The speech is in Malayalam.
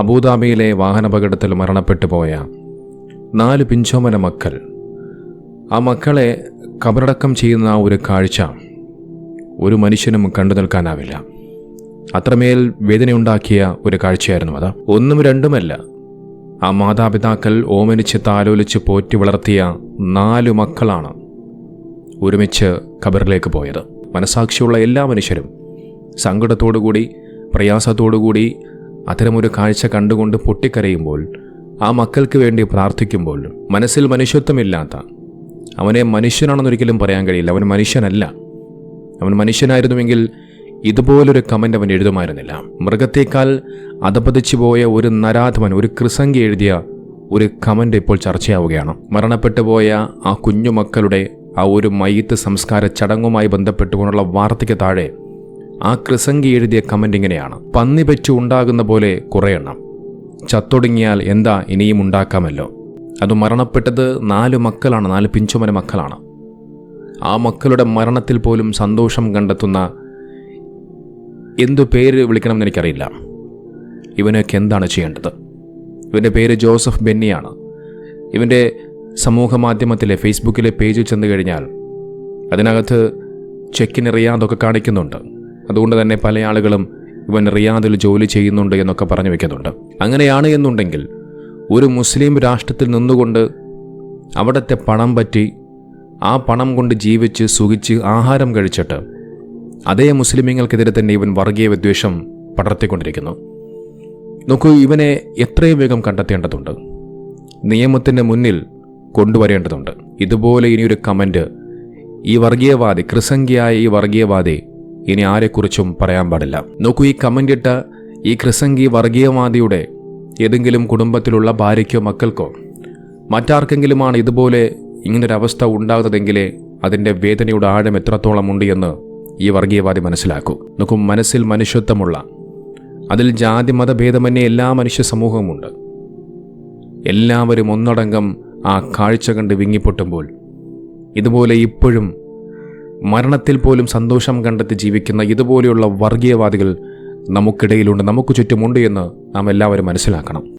അബുദാബിയിലെ വാഹനാപകടത്തിൽ മരണപ്പെട്ടു പോയ 4 പിഞ്ചോമന മക്കൾ, ആ മക്കളെ കബറടക്കം ചെയ്യുന്ന ഒരു കാഴ്ച ഒരു മനുഷ്യനും കണ്ടു നിൽക്കാനാവില്ല. അത്രമേൽ വേദനയുണ്ടാക്കിയ ഒരു കാഴ്ചയായിരുന്നു അത്. ഒന്നും രണ്ടുമല്ല, ആ മാതാപിതാക്കൾ ഓമനിച്ച് താലോലിച്ച് പോറ്റി വളർത്തിയ 4 മക്കളാണ് ഒരുമിച്ച് ഖബറിലേക്ക് പോയത്. മനസാക്ഷിയുള്ള എല്ലാ മനുഷ്യരും സങ്കടത്തോടുകൂടി പ്രയാസത്തോടുകൂടി അത്തരമൊരു കാഴ്ച കണ്ടുകൊണ്ട് പൊട്ടിക്കരയുമ്പോൾ, ആ മക്കൾക്ക് വേണ്ടി പ്രാർത്ഥിക്കുമ്പോൾ മനസ്സിൽ മനുഷ്യത്വമില്ലാത്ത, അവനെ മനുഷ്യനാണെന്നൊരിക്കലും പറയാൻ കഴിയില്ല, അവൻ മനുഷ്യനല്ല. അവൻ മനുഷ്യനായിരുന്നുവെങ്കിൽ ഇതുപോലൊരു കമൻ്റ് അവൻ എഴുതുമായിരുന്നില്ല. മൃഗത്തേക്കാൾ അധപതിച്ചു പോയ ഒരു നരാധമൻ, ഒരു കൃസംഗി എഴുതിയ ഒരു കമൻ്റ് ഇപ്പോൾ ചർച്ചയാവുകയാണ്. മരണപ്പെട്ടു പോയ ആ കുഞ്ഞുമക്കളുടെ ആ ഒരു മയ്യിത്ത് സംസ്കാര ചടങ്ങുമായി ബന്ധപ്പെട്ടുകൊണ്ടുള്ള വാർത്തയ്ക്ക് താഴെ ആ കൃസംഗി എഴുതിയ കമൻ്റ് ഇങ്ങനെയാണ്: പന്നി വെച്ച് ഉണ്ടാകുന്ന പോലെ കുറേ എണ്ണം, ചത്തൊടുങ്ങിയാൽ എന്താ ഇനിയും ഉണ്ടാക്കാമല്ലോ. അത് മരണപ്പെട്ടത് 4 മക്കളാണ്, 4 പിഞ്ചുമന മക്കളാണ്. ആ മക്കളുടെ മരണത്തിൽ പോലും സന്തോഷം കണ്ടെത്തുന്ന, എന്തു പേര് വിളിക്കണമെന്ന് എനിക്കറിയില്ല, ഇവനൊക്കെ എന്താണ് ചെയ്യേണ്ടത്? ഇവൻ്റെ പേര് ജോസഫ് ബെന്നിയാണ്. ഇവൻ്റെ സമൂഹ മാധ്യമത്തിലെ ഫേസ്ബുക്കിലെ പേജിൽ ചെന്ന് കഴിഞ്ഞാൽ അതിനകത്ത് ചെക്കിന് റിയാദൊക്കെ കാണിക്കുന്നുണ്ട്. അതുകൊണ്ട് തന്നെ പല ആളുകളും ഇവൻ റിയാദിൽ ജോലി ചെയ്യുന്നുണ്ട് എന്നൊക്കെ പറഞ്ഞു വെക്കുന്നുണ്ട്. അങ്ങനെയാണ് എന്നുണ്ടെങ്കിൽ ഒരു മുസ്ലിം രാഷ്ട്രത്തിൽ നിന്നുകൊണ്ട് അവിടുത്തെ പണം പറ്റി ആ പണം കൊണ്ട് ജീവിച്ച് സുഖിച്ച് ആഹാരം കഴിച്ചിട്ട് അതേ മുസ്ലിമീങ്ങൾക്കെതിരെ തന്നെ ഇവൻ വർഗീയ വിദ്വേഷം പടർത്തിക്കൊണ്ടിരിക്കുന്നു. നോക്കൂ, ഇവനെ എത്രയും വേഗം കണ്ടെത്തേണ്ടതുണ്ട്, നിയമത്തിൻ്റെ മുന്നിൽ കൊണ്ടുവരേണ്ടതുണ്ട്. ഇതുപോലെ ഇനിയൊരു കമൻറ്റ് ഈ വർഗീയവാദി, കൃസംഗിയായ ഈ വർഗീയവാദി ഇനി ആരെക്കുറിച്ചും പറയാൻ പാടില്ല. നോക്കൂ, ഈ കമൻ്റ് ഇട്ട ഈ കൃസംഗി വർഗീയവാദിയുടെ ഏതെങ്കിലും കുടുംബത്തിലുള്ള ഭാര്യയ്ക്കോ മക്കൾക്കോ മറ്റാർക്കെങ്കിലുമാണ് ഇതുപോലെ ഇങ്ങനൊരവസ്ഥ ഉണ്ടാകുന്നതെങ്കിലേ അതിൻ്റെ വേദനയുടെ ആഴം എത്രത്തോളം ഉണ്ട് എന്ന് ഈ വർഗീയവാദി മനസ്സിലാക്കൂ. നോക്കൂ, മനസ്സിൽ മനുഷ്യത്വമുള്ള, അതിൽ ജാതി മതഭേദമന്യേ എല്ലാ മനുഷ്യ സമൂഹവുമുണ്ട്. എല്ലാവരും ഒന്നടങ്കം ആ കാഴ്ച കണ്ട് വിങ്ങിപ്പൊട്ടുമ്പോൾ ഇതുപോലെ ഇപ്പോഴും മരണത്തിൽ പോലും സന്തോഷം കണ്ടെത്തി ജീവിക്കുന്ന ഇതുപോലെയുള്ള വർഗീയവാദികൾ നമുക്കിടയിലുണ്ട്, നമുക്ക് ചുറ്റുമുണ്ട് എന്ന് നാം എല്ലാവരും മനസ്സിലാക്കണം.